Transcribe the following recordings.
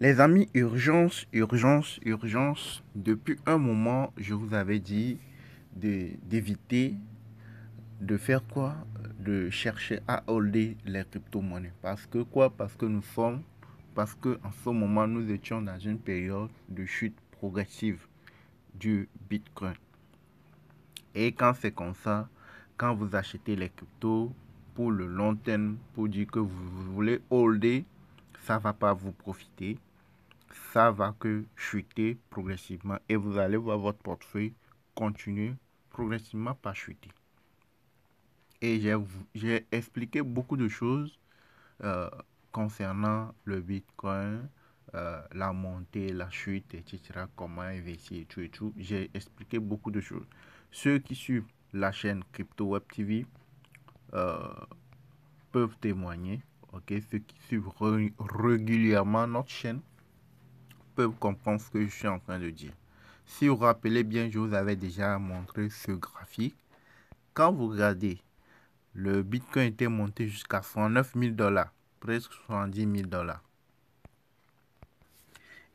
Les amis, urgence, urgence, urgence. Depuis un moment, je vous avais dit d'éviter de faire quoi? De chercher à holder les crypto-monnaies. Parce que quoi? Parce que en ce moment, nous étions dans une période de chute progressive du Bitcoin. Et quand c'est comme ça, quand vous achetez les cryptos pour le long terme, pour dire que vous voulez holder, ça ne va pas vous profiter. Ça va que chuter progressivement et vous allez voir votre portefeuille continuer progressivement par chuter. Et j'ai expliqué beaucoup de choses euh, concernant le Bitcoin, la montée, la chute, etc. Comment investir et tout et tout. J'ai expliqué beaucoup de choses. Ceux qui suivent la chaîne Crypto Web TV euh, peuvent témoigner. Ok, ceux qui suivent régulièrement notre chaîne peuvent comprendre ce que je suis en train de dire. Si vous vous rappelez bien, je vous avais déjà montré ce graphique. Quand vous regardez, le Bitcoin était monté jusqu'à 69 000 $, presque 70 000 $.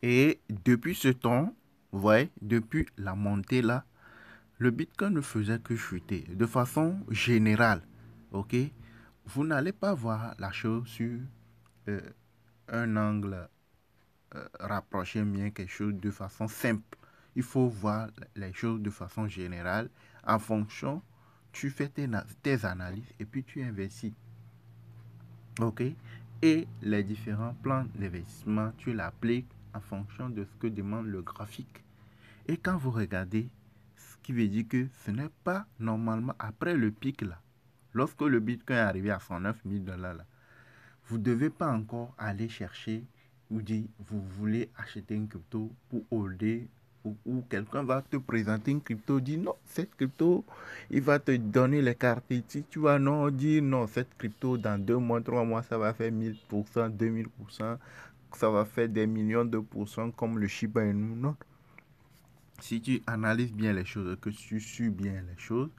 Et depuis ce temps, vous voyez, depuis la montée là, le Bitcoin ne faisait que chuter de façon générale. Ok, vous n'allez pas voir la chose sur euh, un angle rapprocher bien quelque chose de façon simple. Il faut voir les choses de façon générale. En fonction, tu fais tes analyses et puis tu investis. OK? Et les différents plans d'investissement, tu l'appliques en fonction de ce que demande le graphique. Et quand vous regardez, ce qui veut dire que ce n'est pas normalement après le pic là, lorsque le Bitcoin est arrivé à 109 000 $, là, vous ne devez pas encore aller chercher ou dire vous voulez acheter une crypto pour holder ou quelqu'un va te présenter une crypto, dit non, cette crypto, il va te donner les caractéristiques, tu vas non dire non, cette crypto dans 2 mois, 3 mois, ça va faire 1000%, 2000%, ça va faire des millions de pourcents comme le Shiba Inu. Non. Si tu analyses bien les choses, que tu suis bien les choses,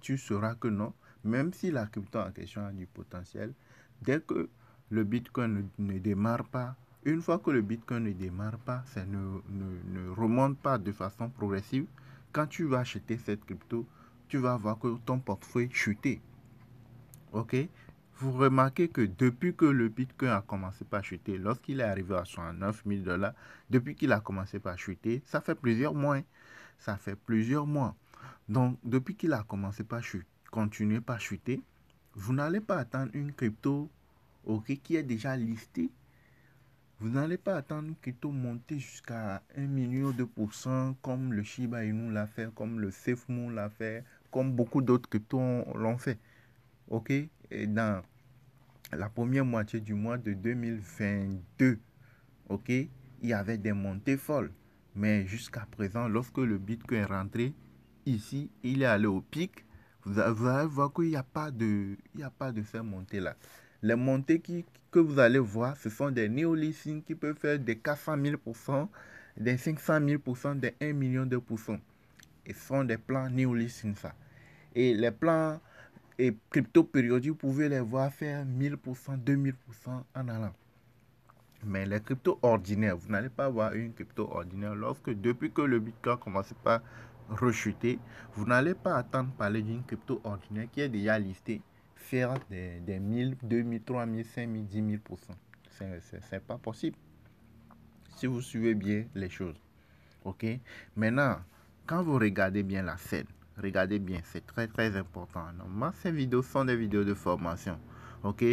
tu sauras que non, même si la crypto en question a du potentiel, dès que le Bitcoin ne démarre pas, une fois que le Bitcoin ne démarre pas, ça ne remonte pas de façon progressive, quand tu vas acheter cette crypto, tu vas voir que ton portefeuille chuter. OK? Vous remarquez que depuis que le Bitcoin a commencé par chuter, lorsqu'il est arrivé à 69 000 $, depuis qu'il a commencé par chuter, ça fait plusieurs mois. Ça fait plusieurs mois. Donc, depuis qu'il a commencé par chuter, continuer par chuter, vous n'allez pas attendre une crypto OK, qui est déjà listée. Vous n'allez pas attendre une crypto monter jusqu'à 1 million de pourcents comme le Shiba Inu l'a fait, comme le SafeMoon l'a fait, comme beaucoup d'autres cryptos l'ont fait. OK? Et dans la première moitié du mois de 2022, OK, il y avait des montées folles. Mais jusqu'à présent, lorsque le Bitcoin est rentré ici, il est allé au pic, vous allez voir qu'il n'y a pas de ces montées-là. Les montées que vous allez voir, ce sont des néolysines qui peuvent faire des 400 000%, des 500 000%, des 1 million de pourcents. Et ce sont des plans néolysines, ça. Et les plans et crypto périodiques, vous pouvez les voir faire 1000%, 2000% en allant. Mais les cryptos ordinaires, vous n'allez pas avoir une crypto ordinaire lorsque depuis que le Bitcoin commence par rechuter, vous n'allez pas attendre parler d'une crypto ordinaire qui est déjà listée faire des 1000, 2000, 3000, 5000, 10 000%. C'est pas possible si vous suivez bien les choses. OK? Maintenant, quand vous regardez bien la scène, regardez bien, c'est très très important. Normalement, ces vidéos sont des vidéos de formation. OK?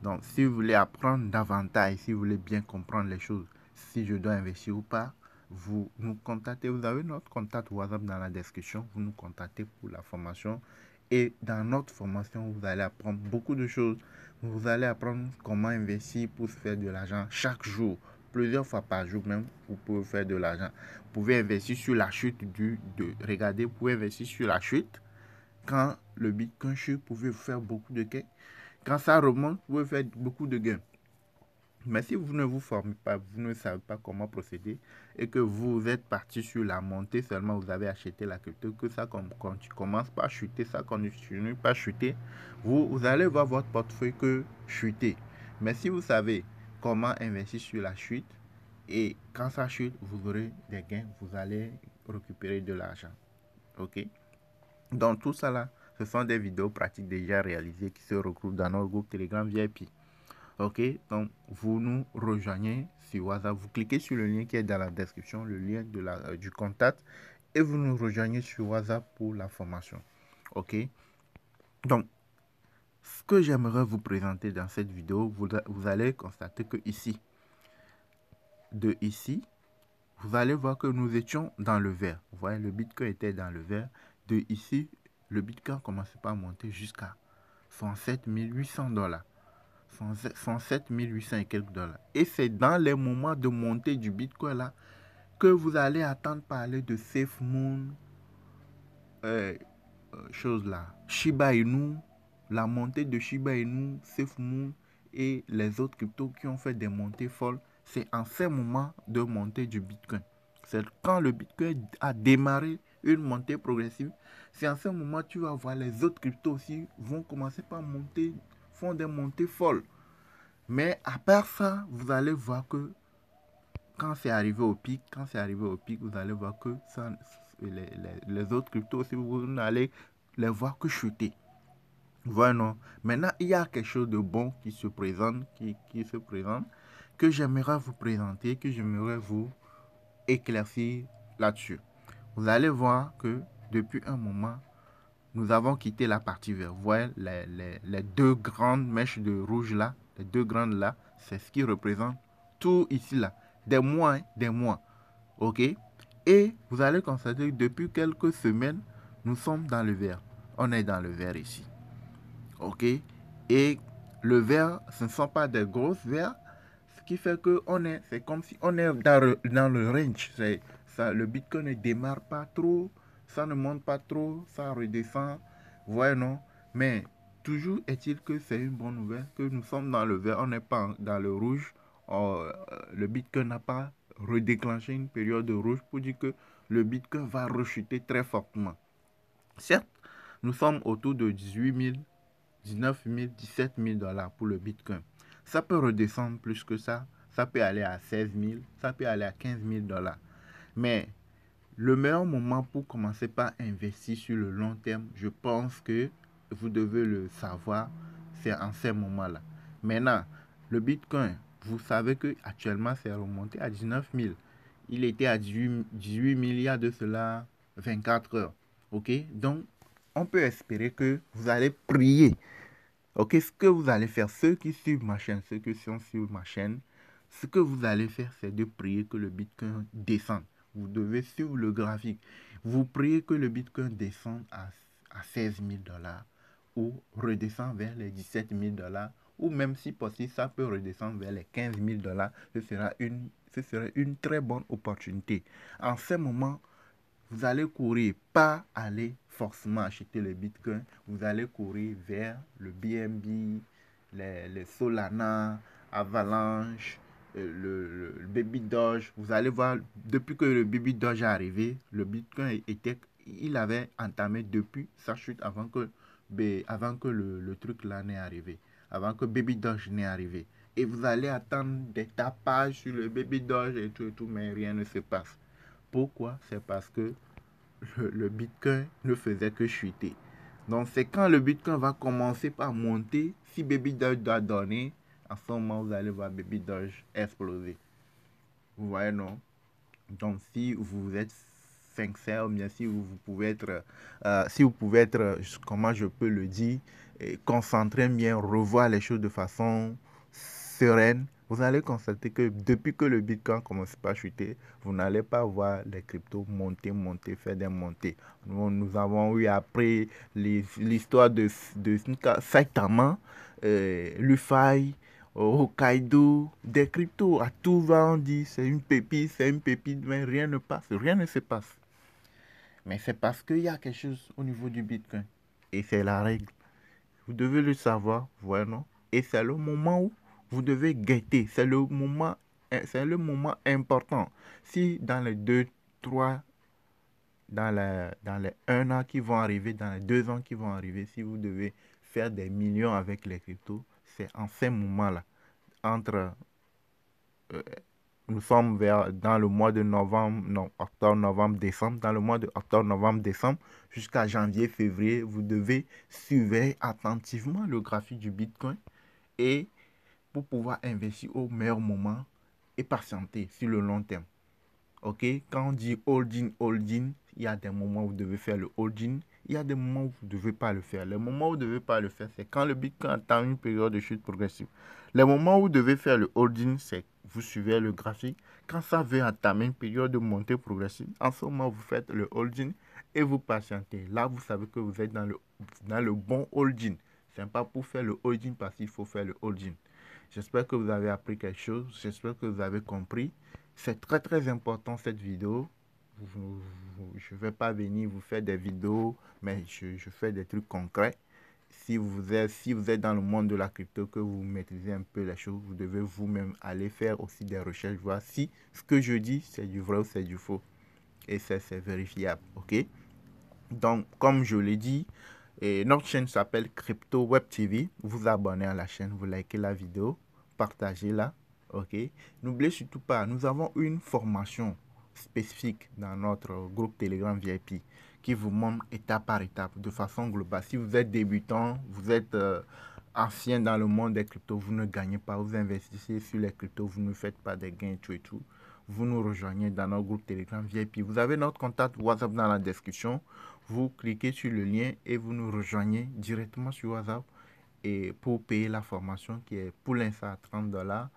Donc, si vous voulez apprendre davantage, si vous voulez bien comprendre les choses, si je dois investir ou pas, vous nous contactez. Vous avez notre contact WhatsApp dans la description. Vous nous contactez pour la formation. Et dans notre formation, vous allez apprendre beaucoup de choses. Vous allez apprendre comment investir pour se faire de l'argent chaque jour. Plusieurs fois par jour même, vous pouvez faire de l'argent. Vous pouvez investir sur la chute regardez, vous pouvez investir sur la chute. Quand le Bitcoin chute, vous pouvez faire beaucoup de gains. Quand ça remonte, vous pouvez faire beaucoup de gains. Mais si vous ne vous formez pas, vous ne savez pas comment procéder et que vous êtes parti sur la montée, seulement vous avez acheté la crypto, que ça quand tu commences par chuter, ça continue pas chuter, vous allez voir votre portefeuille que chuter. Mais si vous savez comment investir sur la chute, Et quand ça chute, vous aurez des gains, vous allez récupérer de l'argent. Ok? Donc tout ça là, ce sont des vidéos pratiques déjà réalisées qui se regroupent dans notre groupe Telegram VIP. Ok? Donc vous nous rejoignez sur WhatsApp, vous cliquez sur le lien qui est dans la description, le lien du contact, et vous nous rejoignez sur WhatsApp pour la formation. Ok? Donc, ce que j'aimerais vous présenter dans cette vidéo, vous allez constater que ici, vous allez voir que nous étions dans le vert. Vous voyez, le Bitcoin était dans le vert. De ici, le Bitcoin commençait pas à monter jusqu'à 107 800 $. 107 800 et quelques dollars. Et c'est dans les moments de montée du Bitcoin là que vous allez attendre parler de SafeMoon, chose là, Shiba Inu, la montée de Shiba Inu, SafeMoon et les autres cryptos qui ont fait des montées folles. C'est en ces moments de montée du Bitcoin. C'est quand le Bitcoin a démarré une montée progressive. C'est en ce moment que tu vas voir les autres cryptos aussi vont commencer par monter, font des montées folles. Mais à part ça, vous allez voir que quand c'est arrivé au pic, vous allez voir que ça, les autres cryptos aussi, vous n'allez les voir que chuter. Voilà, non. Maintenant, il y a quelque chose de bon qui se présente, que j'aimerais vous présenter, que j'aimerais vous éclaircir là-dessus. Vous allez voir que depuis un moment, nous avons quitté la partie verte. Vous voyez les deux grandes mèches de rouge là, les deux grandes là, c'est ce qui représente tout ici là. Des mois, hein, des mois. Ok? Et vous allez constater que depuis quelques semaines, nous sommes dans le vert. On est dans le vert ici. Ok? Et le vert, ce ne sont pas des grosses verts. Ce qui fait que c'est comme si on est dans le range. Ça, le Bitcoin ne démarre pas trop, ça ne monte pas trop, ça redescend. Ouais, non? Mais toujours est-il que c'est une bonne nouvelle, que nous sommes dans le vert, on n'est pas dans le rouge. Le Bitcoin n'a pas redéclenché une période de rouge pour dire que le Bitcoin va rechuter très fortement. Certes, nous sommes autour de 18 000, 19 000, 17 000 $ pour le Bitcoin. Ça peut redescendre plus que ça. Ça peut aller à 16 000, ça peut aller à 15 000 $. Mais le meilleur moment pour commencer par investir sur le long terme, je pense que vous devez le savoir, c'est en ces moments-là. Maintenant, le Bitcoin, vous savez que actuellement c'est remonté à 19 000. Il était à 18 000 il y a de cela 24 heures. Ok? Donc, on peut espérer que vous allez prier. Ok, ce que vous allez faire, ceux qui suivent ma chaîne, ceux qui sont sur ma chaîne, ce que vous allez faire, c'est de prier que le Bitcoin descende. Vous devez suivre le graphique. Vous priez que le Bitcoin descende à 16 000 $ ou redescende vers les 17 000 $, ou même si possible, ça peut redescendre vers les 15 000 $. Ce sera une très bonne opportunité. En ce moment, vous allez courir, pas aller forcément acheter le Bitcoin. Vous allez courir vers le BNB, les Solana, Avalanche, le Baby Doge. Vous allez voir, depuis que le Baby Doge est arrivé, le Bitcoin il avait entamé depuis sa chute avant que le truc là n'ait arrivé, avant que Baby Doge n'ait arrivé. Et vous allez attendre des tapages sur le Baby Doge et tout, mais rien ne se passe. Pourquoi? C'est parce que le Bitcoin ne faisait que chuter. Donc c'est quand le Bitcoin va commencer par monter, si Baby Doge doit donner, à ce moment vous allez voir Baby Doge exploser. Vous voyez, non? Donc si vous êtes sincère, bien si vous pouvez être, comment je peux le dire, concentré bien, revoir les choses de façon sereine, vous allez constater que depuis que le Bitcoin commence pas à chuter, vous n'allez pas voir les cryptos monter, faire des montées. Nous avons eu après l'histoire de Saitama, Lufai, Hokkaido, des cryptos, à tout va on dit c'est une pépite, mais rien ne passe, rien ne se passe. Mais c'est parce qu'il y a quelque chose au niveau du Bitcoin. Et c'est la règle. Vous devez le savoir, voilà, non? Et c'est le moment où vous devez guetter. C'est le moment important. Si dans les 2, 3, dans les 1 an qui vont arriver, dans les 2 ans qui vont arriver, si vous devez faire des millions avec les cryptos, c'est en ces moments-là, entre nous sommes dans le mois de novembre, non, octobre, novembre, décembre. Dans le mois de octobre, novembre, décembre, jusqu'à janvier, février, vous devez surveiller attentivement le graphique du Bitcoin et pour pouvoir investir au meilleur moment et patienter sur le long terme. Ok, quand on dit holding, il y a des moments où vous devez faire le holding, il y a des moments où vous ne devez pas le faire. Les moments où vous ne devez pas le faire, c'est quand le Bitcoin atteint une période de chute progressive. Les moments où vous devez faire le holding, c'est vous suivez le graphique. Quand ça veut entamer une période de montée progressive, en ce moment, vous faites le holding et vous patientez. Là, vous savez que vous êtes dans le bon holding. Ce n'est pas pour faire le holding parce qu'il faut faire le holding. J'espère que vous avez appris quelque chose. J'espère que vous avez compris. C'est très très important cette vidéo. Je ne vais pas venir vous faire des vidéos, mais je fais des trucs concrets. Si vous êtes dans le monde de la crypto, que vous maîtrisez un peu les choses, vous devez vous-même aller faire aussi des recherches, voir si ce que je dis, c'est du vrai ou c'est du faux. Et ça, c'est vérifiable. OK? Donc, comme je l'ai dit, notre chaîne s'appelle Crypto Web TV. Vous abonnez à la chaîne, vous likez la vidéo, partagez-la. OK? N'oubliez surtout pas, nous avons une formation spécifique dans notre groupe Telegram VIP qui vous montre étape par étape, de façon globale. Si vous êtes débutant, vous êtes ancien dans le monde des cryptos, vous ne gagnez pas, vous investissez sur les cryptos, vous ne faites pas des gains et tout. Vous nous rejoignez dans notre groupe Telegram VIP. Vous avez notre contact WhatsApp dans la description. Vous cliquez sur le lien et vous nous rejoignez directement sur WhatsApp et pour payer la formation qui est pour l'instant à 30 $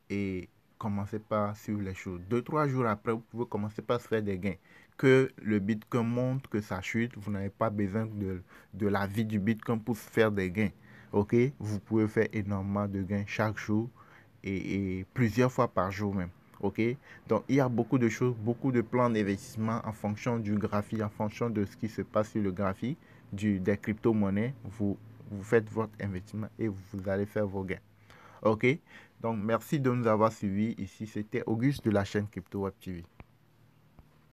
et commencez par suivre les choses. 2-3 jours après, vous pouvez commencer par se faire des gains. Que le Bitcoin monte, que ça chute, vous n'avez pas besoin de la vie du Bitcoin pour faire des gains. Ok, vous pouvez faire énormément de gains chaque jour et plusieurs fois par jour même. Ok, donc il y a beaucoup de choses, beaucoup de plans d'investissement en fonction du graphique, en fonction de ce qui se passe sur le graphique des crypto-monnaies. Vous faites votre investissement et vous allez faire vos gains. Ok, donc merci de nous avoir suivis. Ici, c'était Auguste de la chaîne Crypto Web TV.